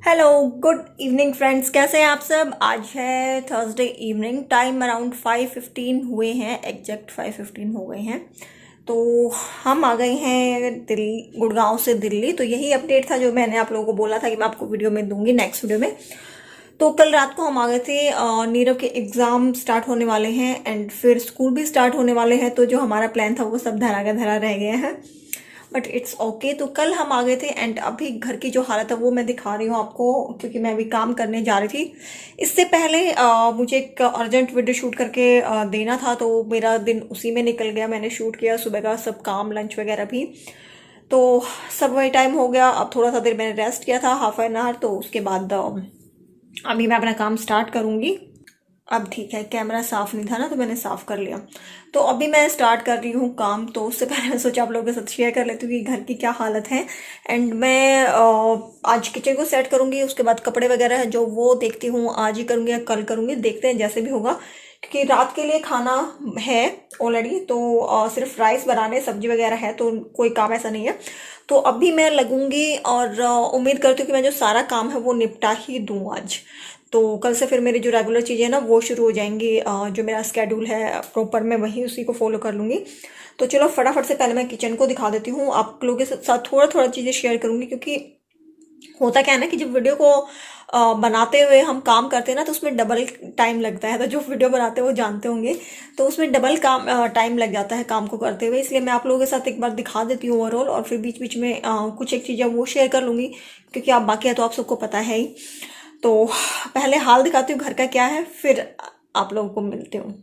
Hello, good evening friends. कैसे हैं आप सब। आज है थर्सडे इवनिंग, टाइम अराउंड 5:15 हुए हैं, एग्जैक्ट 5:15 हो गए हैं। तो हम आ गए हैं दिल्ली, गुड़गांव से दिल्ली। तो यही अपडेट था जो मैंने आप लोगों को बोला था कि मैं आपको वीडियो में दूंगी, नेक्स्ट वीडियो में। तो कल रात को हम आ गए थे। नीरव के एग्जाम स्टार्ट होने वाले हैं एंड फिर स्कूल भी स्टार्ट होने वाले हैं। तो जो हमारा प्लान था वो सब धरा का धरा रह गया है, बट इट्स ओके। तो कल हम आ गए थे एंड अभी घर की जो हालत है वो मैं दिखा रही हूँ आपको, क्योंकि मैं अभी काम करने जा रही थी। इससे पहले मुझे एक अर्जेंट वीडियो शूट करके देना था, तो मेरा दिन उसी में निकल गया। मैंने शूट किया सुबह का सब काम, लंच वगैरह भी। तो सब वही टाइम हो गया। अब थोड़ा सा देर मैंने रेस्ट किया था, हाफ एन आवर। तो उसके बाद अभी मैं अपना काम स्टार्ट करूँगी। अब ठीक है, कैमरा साफ नहीं था ना तो मैंने साफ कर लिया। तो अभी मैं स्टार्ट कर रही हूँ काम। तो उससे पहले मैं सोचा आप लोगों के साथ शेयर कर लेती हूँ कि घर की क्या हालत है। एंड मैं आज किचन को सेट करूँगी, उसके बाद कपड़े वगैरह है जो वो देखती हूँ आज ही करूँगी या कल करूँगी, देखते हैं जैसे भी होगा। क्योंकि रात के लिए खाना है ऑलरेडी। तो सिर्फ राइस बनाने, सब्जी वगैरह है, तो कोई काम ऐसा नहीं है। तो अभी मैं लगूंगी और उम्मीद करती हूँ कि मैं जो सारा काम है वो निपटा ही दूँ आज। तो कल से फिर मेरी जो रेगुलर चीज़ें हैं ना वो शुरू हो जाएंगी। जो मेरा स्केड्यूल है प्रॉपर, मैं वही उसी को फॉलो कर लूँगी। तो चलो फटाफट से पहले मैं किचन को दिखा देती हूँ। आप लोगों के साथ थोड़ा थोड़ा चीज़ें शेयर करूँगी, क्योंकि होता क्या है ना कि जब वीडियो को बनाते हुए हम काम करते हैं ना तो उसमें डबल टाइम लगता है। तो जो वीडियो बनाते हैं वो जानते होंगे, तो उसमें डबल काम टाइम लग जाता है काम को करते हुए। इसलिए मैं आप लोगों के साथ एक बार दिखा देती हूँ ओवरऑल, और फिर बीच बीच में कुछ एक चीज़ें वो शेयर कर लूँगी, क्योंकि आप बाकी है तो आप सबको पता है ही। तो पहले हाल दिखाती हूँ घर का क्या है, फिर आप लोगों को मिलती हूँ।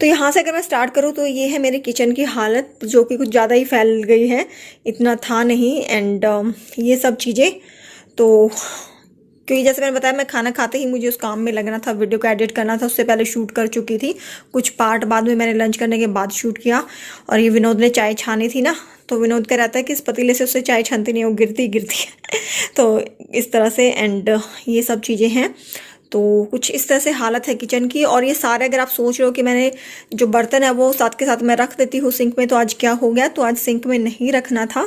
तो यहाँ से अगर मैं स्टार्ट करूँ तो ये है मेरे किचन की हालत, जो कि कुछ ज़्यादा ही फैल गई है, इतना था नहीं। एंड ये सब चीज़ें तो, क्योंकि जैसे मैंने बताया मैं खाना खाते ही मुझे उस काम में लगना था, वीडियो को एडिट करना था। उससे पहले शूट कर चुकी थी कुछ पार्ट, बाद में मैंने लंच करने के बाद शूट किया। और ये विनोद ने चाय छानी थी ना, तो विनोद का रहता है कि इस पतीले से उससे चाय छानती नहीं, वो गिरती गिरती है तो इस तरह से। एंड ये सब चीज़ें हैं। तो कुछ इस तरह से हालत है किचन की। और ये सारे, अगर आप सोच रहे हो कि मैंने जो बर्तन है वो साथ के साथ मैं रख देती हूँ सिंक में, तो आज क्या हो गया, तो आज सिंक में नहीं रखना था,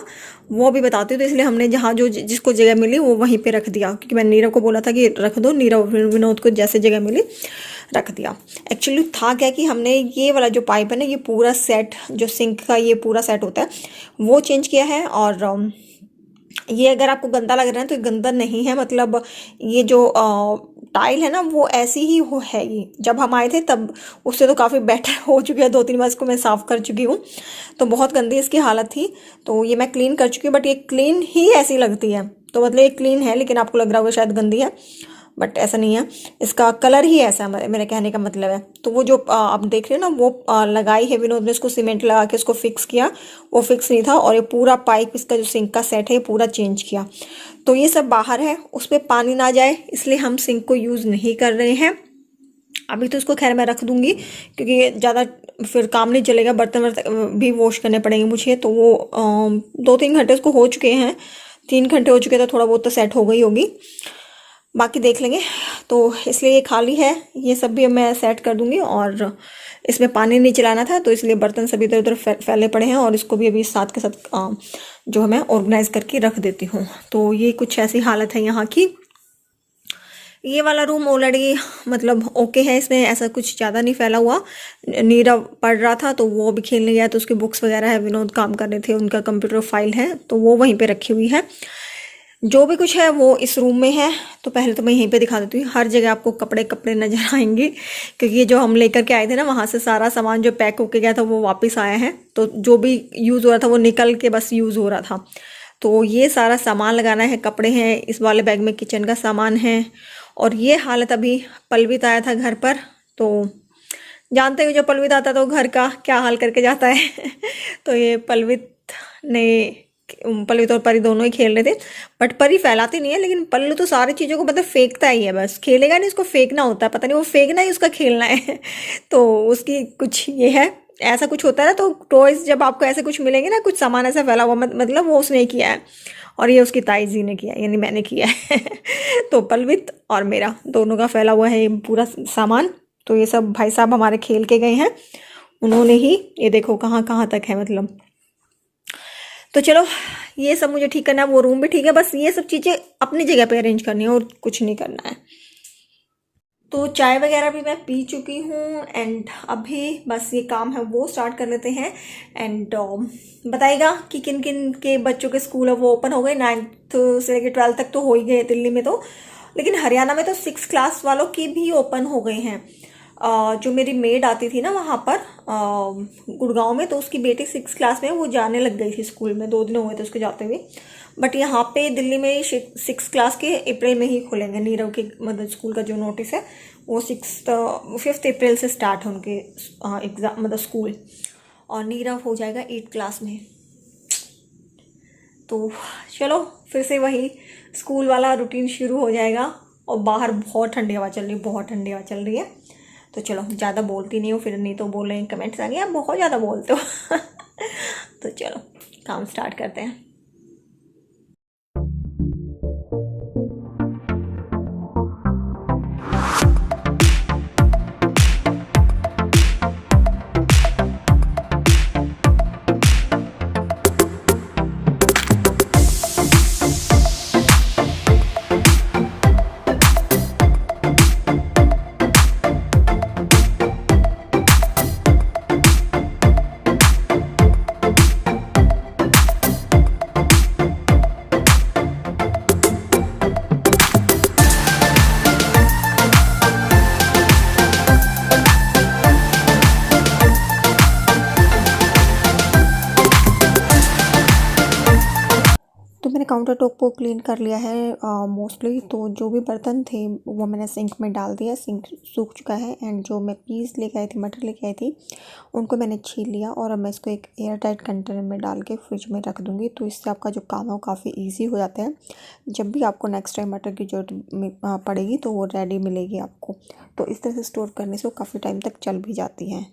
वो भी बताती हूँ। तो इसलिए हमने जहाँ जो जिसको जगह मिली वो वहीं पे रख दिया, क्योंकि मैंने नीरव को बोला था कि रख दो, नीरव विनोद को जैसे जगह मिली रख दिया। एक्चुअली था क्या कि हमने ये वाला जो पाइप है ना, ये पूरा सेट, जो सिंक का ये पूरा सेट होता है वो चेंज किया है। और ये अगर आपको गंदा लग रहा है तो ये गंदा नहीं है, मतलब ये जो टाइल है ना वो ऐसी ही हो है। ये जब हम आए थे तब उससे तो काफ़ी बेटर हो चुकी है, 2-3 बार इसको मैं साफ़ कर चुकी हूँ। तो बहुत गंदी इसकी हालत थी, तो ये मैं क्लीन कर चुकी हूँ। बट ये क्लीन ही ऐसी लगती है, तो मतलब ये क्लीन है लेकिन आपको लग रहा होगा शायद गंदी है, बट ऐसा नहीं है। इसका कलर ही ऐसा है, मेरे कहने का मतलब है। तो वो जो आप देख रहे हो ना, वो लगाई है विनोद ने, इसको सीमेंट लगा के इसको फिक्स किया, वो फिक्स नहीं था। और ये पूरा पाइप, इसका जो सिंक का सेट है, ये पूरा चेंज किया। तो ये सब बाहर है, उस पर पानी ना जाए इसलिए हम सिंक को यूज़ नहीं कर रहे हैं अभी। तो इसको खैर मैं रख दूंगी, क्योंकि ज़्यादा फिर काम नहीं चलेगा, बर्तन वर्तन भी वॉश करने पड़ेंगे मुझे। तो वो 2-3 घंटे उसको हो चुके हैं, 3 घंटे हो चुके, तो थोड़ा बहुत तो सेट हो गई होगी, बाकी देख लेंगे। तो इसलिए ये खाली है, ये सब भी मैं सेट कर दूंगी। और इसमें पानी नहीं चलाना था, तो इसलिए बर्तन सभी इधर उधर फैले पड़े हैं, और इसको भी अभी साथ के साथ जो है मैं ऑर्गेनाइज करके रख देती हूँ। तो ये कुछ ऐसी हालत है यहाँ की। ये वाला रूम ऑलरेडी मतलब ओके है, इसमें ऐसा कुछ ज़्यादा नहीं फैला हुआ। नीरव पढ़ रहा था तो वो भी खेलने गया, तो उसकी बुक्स वगैरह है, विनोद काम कर रहे थे, उनका कंप्यूटर फाइल है तो वो वहीं पे रखी हुई है। जो भी कुछ है वो इस रूम में है। तो पहले तो मैं यहीं पे दिखा देती हूँ, हर जगह आपको कपड़े कपड़े नजर आएंगे, क्योंकि ये जो हम लेकर के आए थे ना वहाँ से सारा सामान जो पैक होके गया था वो वापस आया है। तो जो भी यूज़ हो रहा था वो निकल के बस यूज़ हो रहा था। तो ये सारा सामान लगाना है, कपड़े हैं इस वाले बैग में, किचन का सामान है। और ये हालत, अभी पलवित आया था घर पर, तो जानते हो जो पलवित आता तो घर का क्या हाल करके जाता है तो ये पलवित ने, पल्लू तो परी दोनों ही खेल रहे थे, बट परी फैलाती नहीं है, लेकिन पल्लू तो सारी चीज़ों को मतलब फेंकता ही है, बस खेलेगा नहीं, उसको फेंकना होता है, पता नहीं वो फेंकना ही उसका खेलना है तो उसकी कुछ ये है, ऐसा कुछ होता है ना। तो टॉयज जब आपको ऐसे कुछ मिलेंगे ना, कुछ सामान ऐसा फैला हुआ, मतलब वो उसने किया है, और ये उसकी ताई जी ने किया है, यानी मैंने किया है तो पलवित और मेरा दोनों का फैला हुआ है ये पूरा सामान। तो ये सब भाई साहब हमारे खेल के गए हैं, उन्होंने ही, ये देखो कहाँ कहाँ तक है, मतलब तो चलो ये सब मुझे ठीक करना है, वो रूम भी ठीक है, बस ये सब चीज़ें अपनी जगह पे अरेंज करनी है और कुछ नहीं करना है। तो चाय वगैरह भी मैं पी चुकी हूँ एंड अभी बस ये काम है वो स्टार्ट कर लेते हैं। एंड बताइएगा कि किन किन के बच्चों के स्कूल है वो ओपन हो गए। 9th से लेकर 12th तक तो हो ही गए दिल्ली में तो, लेकिन हरियाणा में तो 6th क्लास वालों की भी ओपन हो गए हैं। जो मेरी मेड आती थी ना वहाँ पर गुड़गांव में, तो उसकी बेटी 6th क्लास में, वो जाने लग गई थी स्कूल में, 2 दिन हुए थे उसके जाते हुए। बट यहाँ पे दिल्ली में 6th क्लास के अप्रैल में ही खुलेंगे। नीरव के मतलब स्कूल का जो नोटिस है वो 5th अप्रैल से स्टार्ट है उनके एग्ज़ाम मतलब स्कूल, और नीरव हो जाएगा 8th क्लास में। तो चलो फिर से वही स्कूल वाला रूटीन शुरू हो जाएगा। और बाहर बहुत ठंडी हवा चल रही है, बहुत ठंडी हवा चल रही है। तो चलो ज़्यादा बोलती नहीं हूँ, फिर नहीं तो बोल रहे हैं कमेंट्स आएंगे आप बहुत ज़्यादा बोलते हो। तो चलो काम स्टार्ट करते हैं। तो मैंने काउंटर टॉप को क्लीन कर लिया है मोस्टली। तो जो भी बर्तन थे वो मैंने सिंक में डाल दिया, सिंक सूख चुका है। एंड जो मैं पीस लेके आई थी, मटर लेके आई थी, उनको मैंने छील लिया और अब मैं इसको एक एयर टाइट कंटेनर में डाल के फ्रिज में रख दूँगी। तो इससे आपका जो काम है वो काफ़ी ईजी हो जाता है। जब भी आपको नेक्स्ट टाइम मटर की जरूरत पड़ेगी तो वो रेडी मिलेगी आपको। तो इस तरह से स्टोर करने से वो काफ़ी टाइम तक चल भी जाती है।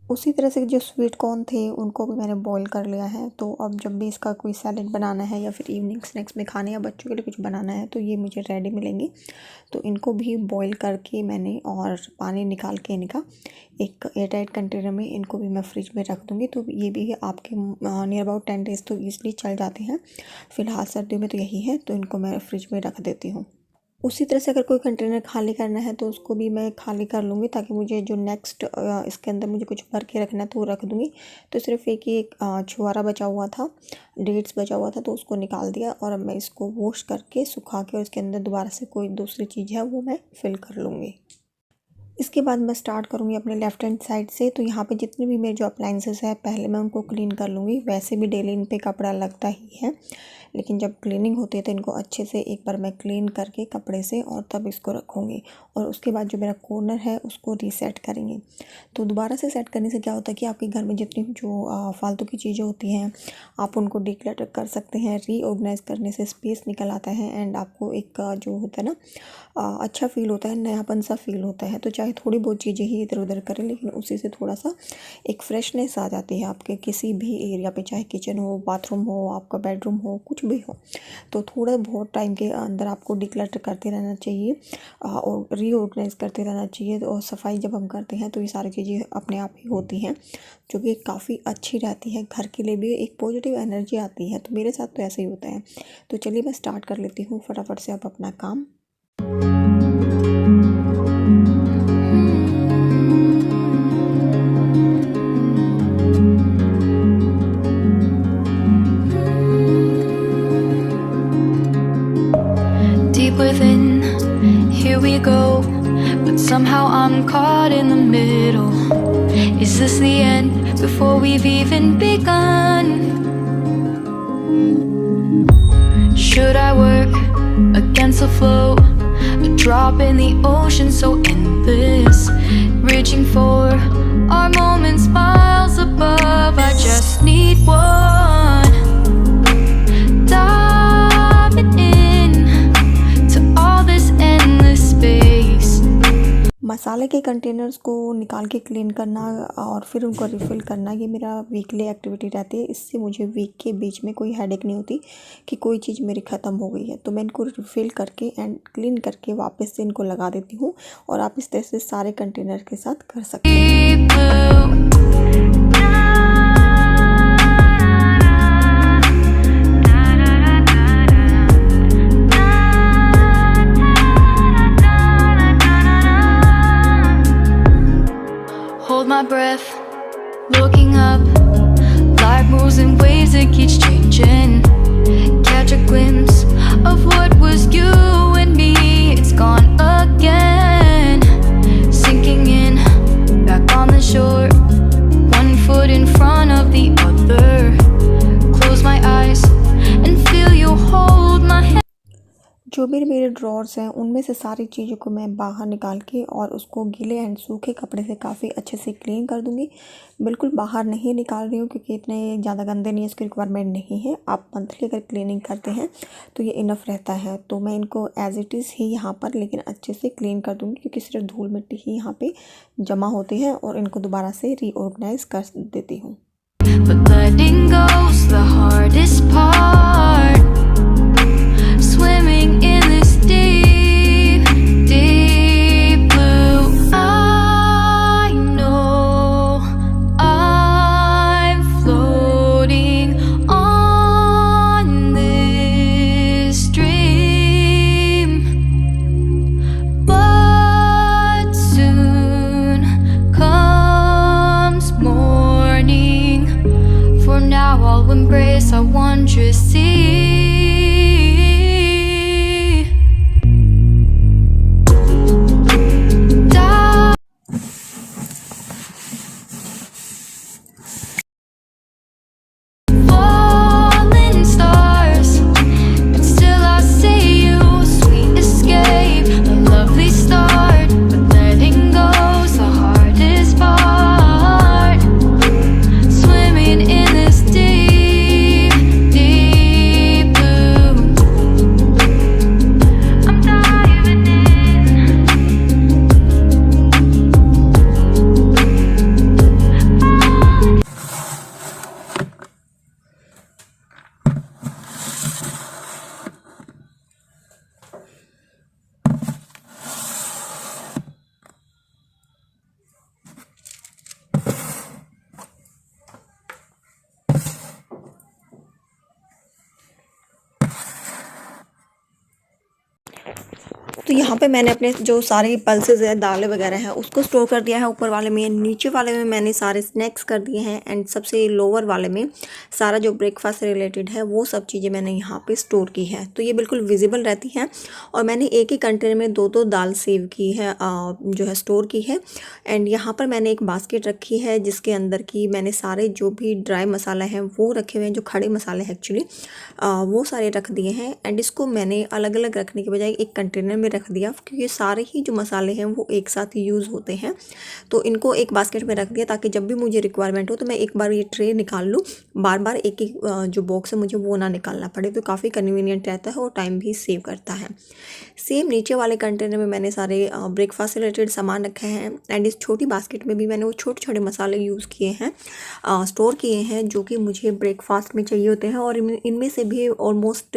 उसी तरह से जो स्वीट कॉर्न थे उनको भी मैंने बॉईल कर लिया है। तो अब जब भी इसका कोई सैलेड बनाना है या फिर इवनिंग स्नैक्स में खाने या बच्चों के लिए कुछ बनाना है तो ये मुझे रेडी मिलेंगी। तो इनको भी बॉईल करके मैंने और पानी निकाल के इनका एक एयरटाइट कंटेनर में इनको भी मैं फ्रिज में रख दूँगी। तो ये भी आपके नियर अबाउट 10 डेज़ तो ईज़िली चल जाते हैं। फ़िलहाल सर्दियों में तो यही है, तो इनको मैं फ्रिज में रख देती हूँ। उसी तरह से अगर कोई कंटेनर खाली करना है तो उसको भी मैं खाली कर लूँगी, ताकि मुझे जो नेक्स्ट इसके अंदर मुझे कुछ भर के रखना है तो वो रख दूँगी। तो सिर्फ एक ही छुआरा बचा हुआ था, डेट्स बचा हुआ था, तो उसको निकाल दिया और अब मैं इसको वॉश करके सुखा के और इसके अंदर दोबारा से कोई दूसरी चीज़ है वो मैं फिल कर लूँगी। इसके बाद मैं स्टार्ट करूँगी अपने लेफ़्ट हैंड साइड से। तो यहाँ पे जितने भी मेरे जो अप्लाइंसेस है पहले मैं उनको क्लीन कर लूँगी। वैसे भी डेली इन पे कपड़ा लगता ही है, लेकिन जब क्लीनिंग होती है तो इनको अच्छे से एक बार मैं क्लीन करके कपड़े से और तब इसको रखूँगी। और उसके बाद जो मेरा कॉर्नर है उसको रीसेट करेंगे। तो दोबारा से सेट करने से क्या होता है कि आपके घर में जितनी जो फालतू की चीज़ें होती हैं आप उनको डिक्लटर कर सकते हैं। रीऑर्गेनाइज करने से स्पेस निकल आता है एंड आपको एक जो होता है ना अच्छा फील होता है, नयापन सा फील होता है। तो चाहे थोड़ी बहुत चीज़ें ही इधर उधर करें, लेकिन उसी से थोड़ा सा एक फ्रेशनेस आ जाती है आपके किसी भी एरिया पे, चाहे किचन हो, बाथरूम हो, आपका बेडरूम हो, कुछ भी हो। तो थोड़ा बहुत टाइम के अंदर आपको डिक्लटर करते रहना चाहिए और रीऑर्गेनाइज करते रहना चाहिए। और सफाई जब हम करते हैं तो ये सारी चीज़ें अपने आप ही होती हैं, जो कि काफ़ी अच्छी रहती है। घर के लिए भी एक पॉजिटिव एनर्जी आती है। तो मेरे साथ तो ऐसा ही होता है। तो चलिए मैं स्टार्ट कर लेती हूँ फटाफट से अब अपना काम। Within, here we go, but somehow I'm caught in the middle. Is this the end before we've even begun? Should I work against the flow, a drop in the ocean so endless, reaching for our moments miles above? I just need one, diving in to all this endless space. मसाले के containers को निकाल के clean करना और फिर उनको refill करना, ये मेरा वीकली एक्टिविटी रहती है। इससे मुझे वीक के बीच में कोई हेडेक नहीं होती कि कोई चीज़ मेरी ख़त्म हो गई है। तो मैं इनको रिफ़िल करके एंड क्लीन करके वापस से इनको लगा देती हूँ, और आप इस तरह से सारे कंटेनर के साथ कर सकते हैं। Hold my breath, looking up. Life moves in waves that keeps changing. Catch a glimpse of what was you and me. It's gone again. Sinking in, back on the shore. One foot in front of the other. Close my eyes and feel you hold my hand. जो भी मेरे drawers हैं उनमें से सारी चीज़ों को मैं बाहर निकाल के और उसको गीले एंड सूखे कपड़े से काफ़ी अच्छे से क्लीन कर दूंगी। बिल्कुल बाहर नहीं निकाल रही हूँ क्योंकि इतने ज़्यादा गंदे नहीं है, इसकी रिक्वायरमेंट नहीं है। आप मंथली अगर क्लीनिंग करते हैं तो ये इनफ रहता है। तो मैं इनको एज इट इज़ ही यहाँ पर लेकिन अच्छे से क्लीन कर दूँगी, क्योंकि सिर्फ धूल मिट्टी ही यहाँ पर जमा होती है, और इनको दोबारा से रीऑर्गेनाइज कर देती हूँ। But letting go's the hardest part. Swimming in this deep, deep blue. I know I'm floating on this dream, but soon comes morning. For now I'll embrace our wondrous sea. Falling stars, but still I see you. Sweet escape, a lovely start, but letting go's the hardest part. Swimming in this deep, deep blue. I'm diving in. तो यहाँ पे मैंने अपने जो सारे pulses है, दालें वगैरह हैं, उसको स्टोर कर दिया है ऊपर वाले में। नीचे वाले में मैंने सारे स्नैक्स कर दिए हैं, एंड सबसे लोअर वाले में सारा जो ब्रेकफास्ट से रिलेटेड है वो सब चीज़ें मैंने यहाँ पे स्टोर की है। तो ये बिल्कुल विजिबल रहती हैं। और मैंने एक ही कंटेनर में दो दाल सेव की है, जो है स्टोर की है। एंड यहाँ पर मैंने एक बास्केट रखी है जिसके अंदर की मैंने सारे जो भी ड्राई मसाला हैं वो रखे हुए हैं, जो खड़े मसाले हैं एक्चुअली वो सारे रख दिए हैं। एंड इसको मैंने अलग अलग रखने के बजाय एक कंटेनर में रख दिया, क्योंकि सारे ही जो मसाले हैं वो एक साथ यूज़ होते हैं। तो इनको एक बास्केट में रख दिया ताकि जब भी मुझे रिक्वायरमेंट हो तो मैं एक बार ये ट्रे निकाल लूँ, बार बार एक एक जो बॉक्स है मुझे वो ना निकालना पड़े। तो काफ़ी कन्वीनियंट रहता है और टाइम भी सेव करता है। सेम नीचे वाले कंटेनर में मैंने सारे ब्रेकफास्ट से रिलेटेड सामान रखे हैं। एंड इस छोटी बास्केट में भी मैंने वो छोटे छोटे मसाले यूज़ किए हैं, स्टोर किए हैं, जो कि मुझे ब्रेकफास्ट में चाहिए होते हैं। और इनमें से भी ऑलमोस्ट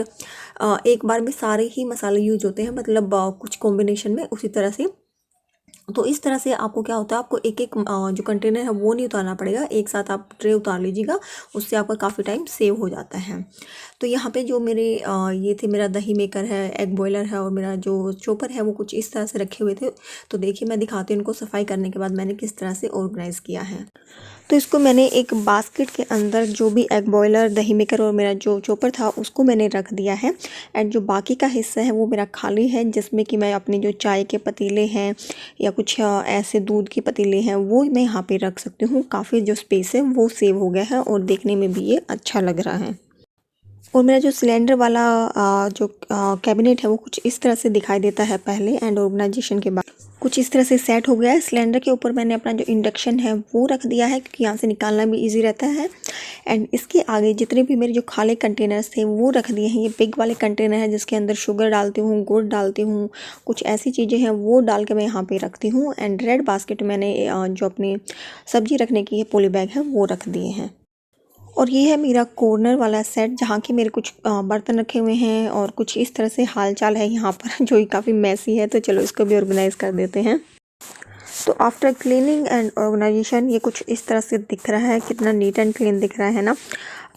एक बार में सारे ही मसाले यूज होते हैं, मतलब कुछ कॉम्बिनेशन में उसी तरह से। तो इस तरह से आपको क्या होता है, आपको एक एक जो कंटेनर है वो नहीं उतारना पड़ेगा, एक साथ आप ट्रे उतार लीजिएगा, उससे आपका काफ़ी टाइम सेव हो जाता है। तो यहाँ पे जो मेरे ये थे, मेरा दही मेकर है, एग बॉयलर है, और मेरा जो चॉपर है वो कुछ इस तरह से रखे हुए थे। तो देखिए मैं दिखाती हूँ इनको सफाई करने के बाद मैंने किस तरह से ऑर्गेनाइज़ किया है। तो इसको मैंने एक बास्केट के अंदर जो भी एग बॉयलर, दही मेकर और मेरा जो चॉपर था उसको मैंने रख दिया है। एंड जो बाकी का हिस्सा है वो मेरा खाली है, जिसमें कि मैं अपने जो चाय के पतीले हैं या कुछ ऐसे दूध के पतीले हैं वो मैं यहाँ पे रख सकती हूँ। काफ़ी जो स्पेस है वो सेव हो गया है और देखने में भी ये अच्छा लग रहा है। और मेरा जो सिलेंडर वाला जो कैबिनेट है वो कुछ इस तरह से दिखाई देता है पहले एंड ऑर्गेनाइजेशन के बाद। कुछ इस तरह से सेट हो गया है। सिलेंडर के ऊपर मैंने अपना जो इंडक्शन है वो रख दिया है, क्योंकि यहाँ से निकालना भी इजी रहता है। एंड इसके आगे जितने भी मेरे जो खाली कंटेनर्स थे वो रख दिए हैं। ये बिग वाले कंटेनर है जिसके अंदर शुगर डालती हूँ, गुड़ डालती हूँ, कुछ ऐसी चीज़ें हैं वो डाल के मैं यहाँ पे रखती हूँ। एंड रेड बास्केट मैंने जो अपनी सब्जी रखने की पॉली बैग है वो रख दिए हैं। और ये है मेरा कॉर्नर वाला सेट, जहाँ के मेरे कुछ बर्तन रखे हुए हैं और कुछ इस तरह से हालचाल है यहाँ पर जो काफ़ी मैसी है। तो चलो इसको भी ऑर्गेनाइज़ कर देते हैं। तो आफ्टर क्लीनिंग एंड ऑर्गेनाइजेशन ये कुछ इस तरह से दिख रहा है। कितना नीट एंड क्लीन दिख रहा है ना।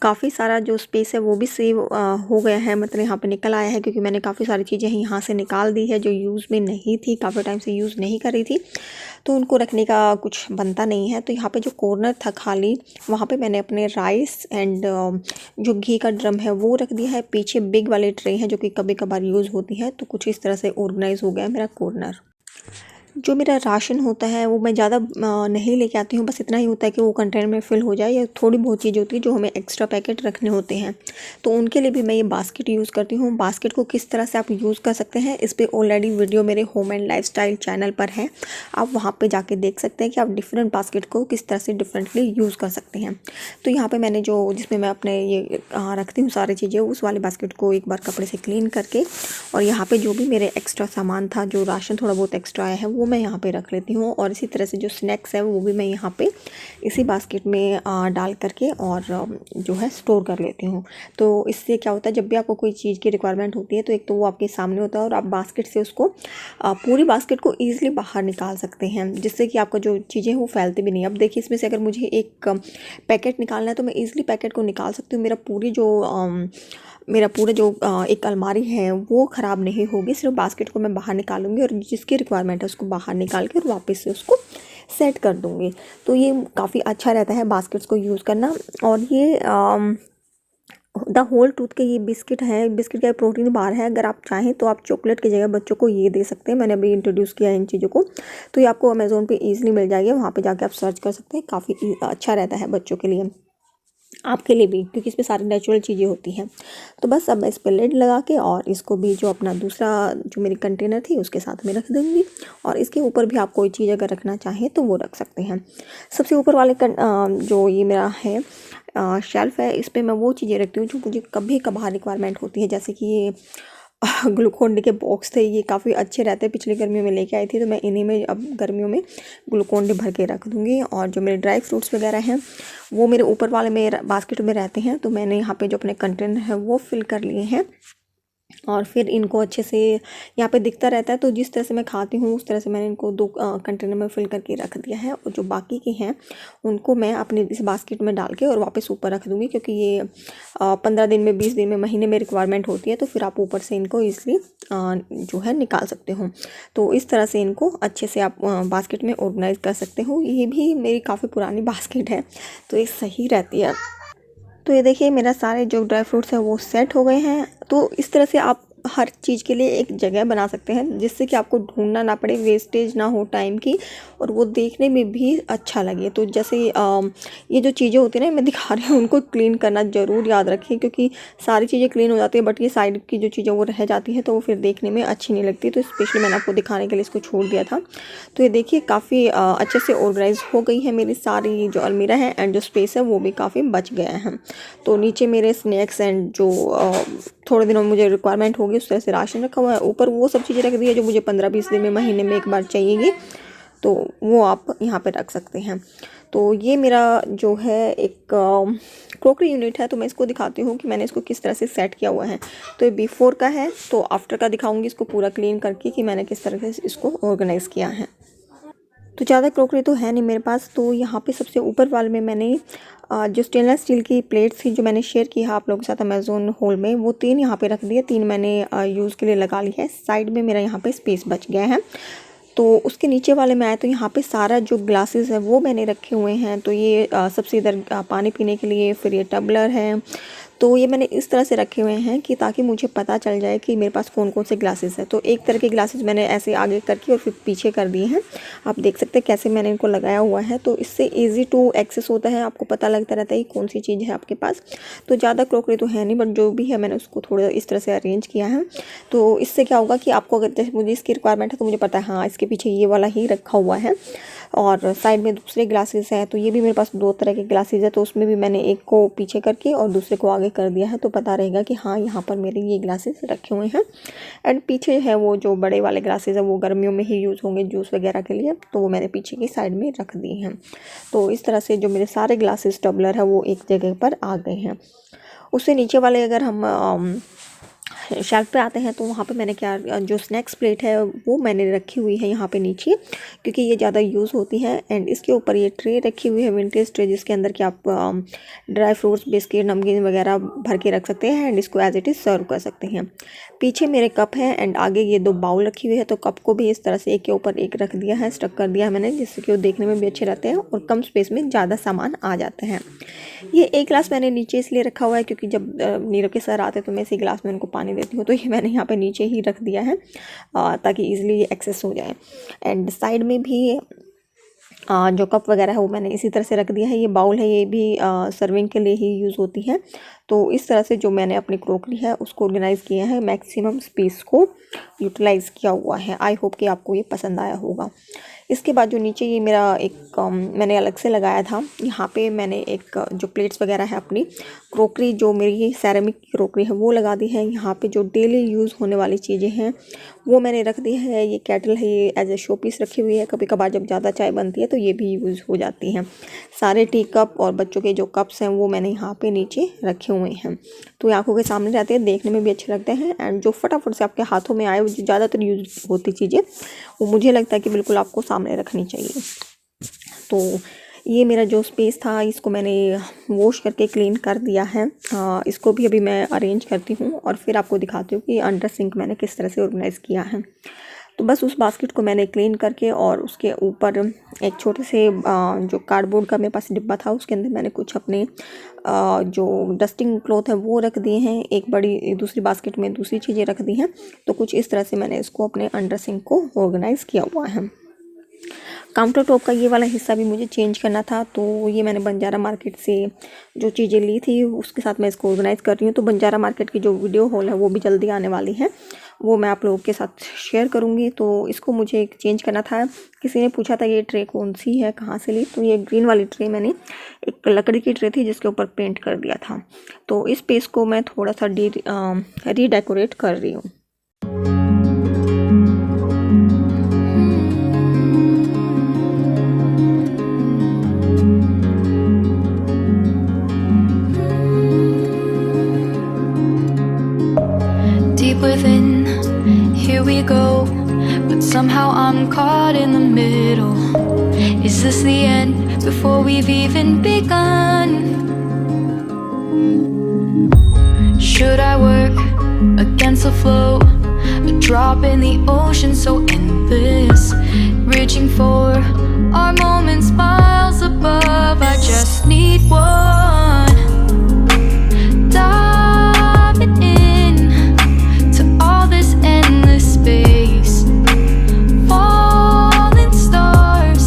काफ़ी सारा जो स्पेस है वो भी सेव हो गया है, मतलब यहाँ पे निकल आया है, क्योंकि मैंने काफ़ी सारी चीज़ें यहाँ से निकाल दी है जो यूज़ में नहीं थी, काफ़ी टाइम से यूज़ नहीं कर रही थी, तो उनको रखने का कुछ बनता नहीं है। तो यहाँ पे जो कॉर्नर था खाली, वहाँ पे मैंने अपने राइस एंड जो घी का ड्रम है वो रख दिया है। पीछे बिग वाले ट्रे हैं जो कि कभी कभार यूज़ होती है। तो कुछ इस तरह से ऑर्गेनाइज़ हो गया है मेरा कॉर्नर। जो मेरा राशन होता है वो मैं ज़्यादा नहीं लेके आती हूँ, बस इतना ही होता है कि वो कंटेनर में फ़िल हो जाए, या थोड़ी बहुत चीज़ होती है जो हमें एक्स्ट्रा पैकेट रखने होते हैं, तो उनके लिए भी मैं ये बास्केट यूज़ करती हूँ। बास्केट को किस तरह से आप यूज़ कर सकते हैं इस पर ऑलरेडी वीडियो मेरे होम एंड लाइफस्टाइल चैनल पर है, आप वहाँ पर जाके देख सकते हैं कि आप डिफरेंट बास्केट को किस तरह से डिफरेंटली यूज़ कर सकते हैं। तो यहाँ पर मैंने जो जिसमें मैं अपने ये रखती हूँ सारी चीज़ें, उस वाले बास्केट को एक बार कपड़े से क्लीन करके, और यहाँ पर जो भी मेरे एक्स्ट्रा सामान था, जो राशन थोड़ा बहुत एक्स्ट्रा आया है वो मैं यहाँ पे रख लेती हूँ। और इसी तरह से जो स्नैक्स है वो भी मैं यहाँ पे इसी बास्केट में डाल करके और जो है स्टोर कर लेती हूँ। तो इससे क्या होता है, जब भी आपको कोई चीज़ की रिक्वायरमेंट होती है तो एक तो वो आपके सामने होता है और आप बास्केट से उसको पूरी बास्केट को ईजिली बाहर निकाल सकते हैं, जिससे कि आपका जो चीज़ें हैं वो फैलती भी नहीं। अब देखिए इसमें से अगर मुझे एक पैकेट निकालना है तो मैं ईजिली पैकेट को निकाल सकती हूँ। मेरा पूरा जो एक अलमारी है वो ख़राब नहीं होगी। सिर्फ बास्केट को मैं बाहर निकालूंगी और जिसकी रिक्वायरमेंट है उसको बाहर निकाल के और वापस से उसको सेट कर दूंगी। तो ये काफ़ी अच्छा रहता है बास्केट्स को यूज़ करना। और ये द होल ट्रूथ के ये बिस्किट है, बिस्किट का प्रोटीन बार है। अगर आप चाहें तो आप चॉकलेट की जगह बच्चों को ये दे सकते हैं। मैंने अभी इंट्रोड्यूस किया है इन चीज़ों को, तो ये आपको अमेज़ोन पे ईजिली मिल जाएगी, वहाँ पे जाके आप सर्च कर सकते हैं। काफ़ी अच्छा रहता है बच्चों के लिए, आपके लिए भी, क्योंकि इसमें सारी नेचुरल चीज़ें होती हैं। तो बस अब मैं इस पर लिड लगा के और इसको भी जो अपना दूसरा जो मेरी कंटेनर थी उसके साथ में रख दूँगी। और इसके ऊपर भी आप कोई चीज़ अगर रखना चाहें तो वो रख सकते हैं। सबसे ऊपर वाले जो ये मेरा है शेल्फ़ है, इस पर मैं वो चीज़ें रखती हूँ जो मुझे कभी कभार रिक्वायरमेंट होती है। जैसे कि ये ग्लूकोन डी के बॉक्स थे, ये काफ़ी अच्छे रहते हैं, पिछली गर्मियों में लेके आई थी, तो मैं इन्हीं में अब गर्मियों में ग्लूकोन डी भर के रख दूँगी। और जो मेरे ड्राई फ्रूट्स वगैरह हैं वो मेरे ऊपर वाले में बास्केट में रहते हैं, तो मैंने यहाँ पे जो अपने कंटेनर है वो फिल कर लिए हैं। और फिर इनको अच्छे से यहाँ पे दिखता रहता है, तो जिस तरह से मैं खाती हूँ उस तरह से मैंने इनको 2 कंटेनर में फिल करके रख दिया है। और जो बाकी के हैं उनको मैं अपने इस बास्केट में डाल के और वापस ऊपर रख दूँगी, क्योंकि ये 15 दिन में, 20 दिन में, महीने में रिक्वायरमेंट होती है, तो फिर आप ऊपर से इनको ईज़िली जो है निकाल सकते हो। तो इस तरह से इनको अच्छे से आप बास्केट में ऑर्गेनाइज़ कर सकते हो। ये भी मेरी काफ़ी पुरानी बास्केट है, तो ये सही रहती है। तो ये देखिए मेरा सारे जो ड्राई फ्रूट्स हैं वो सेट हो गए हैं। तो इस तरह से आप हर चीज़ के लिए एक जगह बना सकते हैं, जिससे कि आपको ढूंढना ना पड़े, वेस्टेज ना हो टाइम की, और वो देखने में भी अच्छा लगे। तो जैसे ये जो चीज़ें होती हैं ना मैं दिखा रही हूँ, उनको क्लीन करना ज़रूर याद रखें, क्योंकि सारी चीज़ें क्लीन हो जाती है बट ये साइड की जो चीज़ें वो रह जाती हैं, तो वो फिर देखने में अच्छी नहीं लगती। तो स्पेशली मैंने आपको दिखाने के लिए इसको छोड़ दिया था। तो ये देखिए काफ़ी अच्छे से ऑर्गेनाइज हो गई है मेरी सारी जो अलमीरा है, एंड जो स्पेस है वो भी काफ़ी बच गया है। तो नीचे मेरे स्नैक्स एंड जो थोड़े दिनों में मुझे रिक्वायरमेंट होगी उस तरह से राशन रखा हुआ है। ऊपर वो सब चीज़ें रख दी है जो मुझे 15-20 दिन में, महीने में एक बार चाहिएगी, तो वो आप यहाँ पे रख सकते हैं। तो ये मेरा जो है एक क्रॉकरी यूनिट है, तो मैं इसको दिखाती हूँ कि मैंने इसको किस तरह से सेट किया हुआ है। तो ये बिफोर का है, तो आफ्टर का दिखाऊंगी इसको पूरा क्लीन करके कि मैंने किस तरह से इसको ऑर्गेनाइज़ किया है। तो ज़्यादा क्रॉकरी तो है नहीं मेरे पास। तो यहाँ पे सबसे ऊपर वाले में मैंने जो स्टेनलेस स्टील की प्लेट्स थी जो मैंने शेयर की है आप लोगों के साथ अमेज़ोन होल में, वो 3 यहाँ पे रख दिए, 3 मैंने यूज़ के लिए लगा ली है। साइड में मेरा यहाँ पे स्पेस बच गया है। तो उसके नीचे वाले में आए तो यहाँ पे सारा जो ग्लासेस है वो मैंने रखे हुए हैं। तो ये सबसे इधर पानी पीने के लिए, फिर ये टबलर है, तो ये मैंने इस तरह से रखे हुए हैं कि ताकि मुझे पता चल जाए कि मेरे पास कौन कौन से ग्लासेस है। तो एक तरह के ग्लासेस मैंने ऐसे आगे करके और फिर पीछे कर दिए हैं। आप देख सकते हैं कैसे मैंने इनको लगाया हुआ है। तो इससे ईजी टू एक्सेस होता है, आपको पता लगता रहता है कि कौन सी चीज़ है आपके पास। तो ज़्यादा क्रॉकरी तो है नहीं, बट जो भी है मैंने उसको थोड़ा इस तरह से अरेंज किया है। तो इससे क्या होगा कि आपको अगर जैसे मुझे इसकी रिक्वायरमेंट है तो मुझे पता है हाँ इसके पीछे ये वाला ही रखा हुआ है। और साइड में दूसरे ग्लासेस हैं, तो ये भी मेरे पास 2 तरह के ग्लासेस है। तो उसमें भी मैंने एक को पीछे करके और दूसरे को आगे कर दिया है, तो पता रहेगा कि हाँ यहाँ पर मेरे ये ग्लासेस रखे हुए हैं। एंड पीछे है वो जो बड़े वाले ग्लासेस है वो गर्मियों में ही यूज़ होंगे जूस वगैरह के लिए, तो वो मैंने पीछे की साइड में रख दिए हैं। तो इस तरह से जो मेरे सारे ग्लासेस टबलर है वो एक जगह पर आ गए हैं। उससे नीचे वाले अगर हम शेल्फ पे आते हैं तो वहाँ पे मैंने क्या जो स्नैक्स प्लेट है वो मैंने रखी हुई है यहाँ पे नीचे, क्योंकि ये ज़्यादा यूज़ होती है। एंड इसके ऊपर ये ट्रे रखी हुई है, विंटेज ट्रे, जिसके अंदर कि आप ड्राई फ्रूट्स, बिस्किट, नमकीन वगैरह भर के रख सकते हैं एंड इसको एज इट इज़ सर्व कर सकते हैं। पीछे मेरे कप हैं एंड आगे ये 2 बाउल रखी हुई है। तो कप को भी इस तरह से एक के ऊपर एक रख दिया है, स्टक कर दिया है मैंने, जिससे कि वो देखने में भी अच्छे रहते हैं और कम स्पेस में ज़्यादा सामान आ जाता है। ये एक गिलास मैंने नीचे इसलिए रखा हुआ है क्योंकि जब नीरव के सर आते तो मैं इसी गिलास में उनको पानी देती हूँ, तो ये मैंने यहाँ पे नीचे ही रख दिया है ताकि ईजिली ये एक्सेस हो जाए। एंड साइड में भी जो कप वगैरह है वो मैंने इसी तरह से रख दिया है। ये बाउल है, ये भी सर्विंग के लिए ही यूज़ होती है। तो इस तरह से जो मैंने अपनी क्रॉकरी है उसको ऑर्गेनाइज़ किया है, मैक्सिमम स्पेस को यूटिलाइज़ किया हुआ है। आई होप कि आपको ये पसंद आया होगा। इसके बाद जो नीचे ये मेरा एक मैंने अलग से लगाया था, यहाँ पे मैंने एक जो प्लेट्स वगैरह है अपनी क्रॉकरी, जो मेरी सेरेमिक की क्रॉकरी है वो लगा दी है। यहाँ पे जो डेली यूज़ होने वाली चीज़ें हैं वो मैंने रख दी है। ये केटल है, ये एज ए शो पीस रखी हुई है, कभी कभार जब ज़्यादा चाय बनती है तो ये भी यूज़ हो जाती हैं। सारे टी कप और बच्चों के जो कप्स हैं वो मैंने यहाँ पे नीचे रखे हुए हैं। तो ये आँखों के सामने रहते हैं, देखने में भी अच्छे लगते हैं। एंड जो फटाफट से आपके हाथों में आए, जो ज़्यादातर यूज़ होती चीज़ें, वो मुझे लगता है कि बिल्कुल आपको सामने रखनी चाहिए। तो ये मेरा जो स्पेस था इसको मैंने वॉश करके क्लीन कर दिया है। इसको भी अभी मैं अरेंज करती हूँ और फिर आपको दिखाती हूँ कि अंडर सिंक मैंने किस तरह से ऑर्गेनाइज़ किया है। तो बस उस बास्केट को मैंने क्लीन करके और उसके ऊपर एक छोटे से जो कार्डबोर्ड का मेरे पास डिब्बा था उसके अंदर मैंने कुछ अपने जो डस्टिंग क्लॉथ है वो रख दिए हैं। एक बड़ी दूसरी बास्केट में दूसरी चीज़ें रख दी हैं। तो कुछ इस तरह से मैंने इसको अपने अंडर सिंक को ऑर्गेनाइज़ किया हुआ है। काउंटर टॉप का ये वाला हिस्सा भी मुझे चेंज करना था, तो ये मैंने बंजारा मार्केट से जो चीज़ें ली थी उसके साथ मैं इसको ऑर्गेनाइज़ कर रही हूँ। तो बंजारा मार्केट की जो वीडियो हॉल है वो भी जल्दी आने वाली है, वो मैं आप लोगों के साथ शेयर करूँगी। तो इसको मुझे चेंज करना था। किसी ने पूछा था ये ट्रे कौन सी है, कहाँ से ली, तो ये ग्रीन वाली ट्रे मैंने, एक लकड़ी की ट्रे थी जिसके ऊपर पेंट कर दिया था। तो इस पेज को मैं थोड़ा सा रीडेकोरेट कर रही हूँ। Within, here we go, but somehow I'm caught in the middle. Is this the end before we've even begun? Should I work against the flow, a drop in the ocean so endless, reaching for our moments miles above? I just need one. Diving in space, falling stars,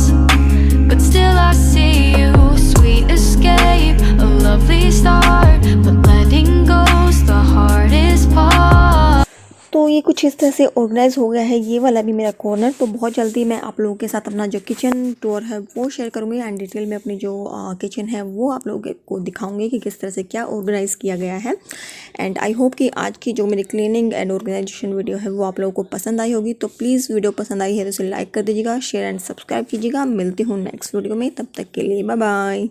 but still I see you. Sweet escape, a lovely start, but letting go's the hardest part. तो ये कुछ इस तरह से organise हो गया है ये वाला भी मेरा कॉर्नर। तो बहुत जल्दी मैं आप लोगों के साथ अपना जो किचन टूर है वो शेयर करूँगी एंड डिटेल में अपनी जो किचन है वो आप लोगों को दिखाऊंगी कि किस तरह से क्या ऑर्गेनाइज़ किया गया है। एंड आई होप कि आज की जो मेरी क्लीनिंग एंड ऑर्गेनाइजेशन वीडियो है वो आप लोगों को पसंद आई होगी। तो प्लीज़ वीडियो पसंद आई है तो इसे लाइक कर दीजिएगा, शेयर एंड सब्सक्राइब कीजिएगा। मिलती हूँ नेक्स्ट वीडियो में, तब तक के लिए बाय बाय।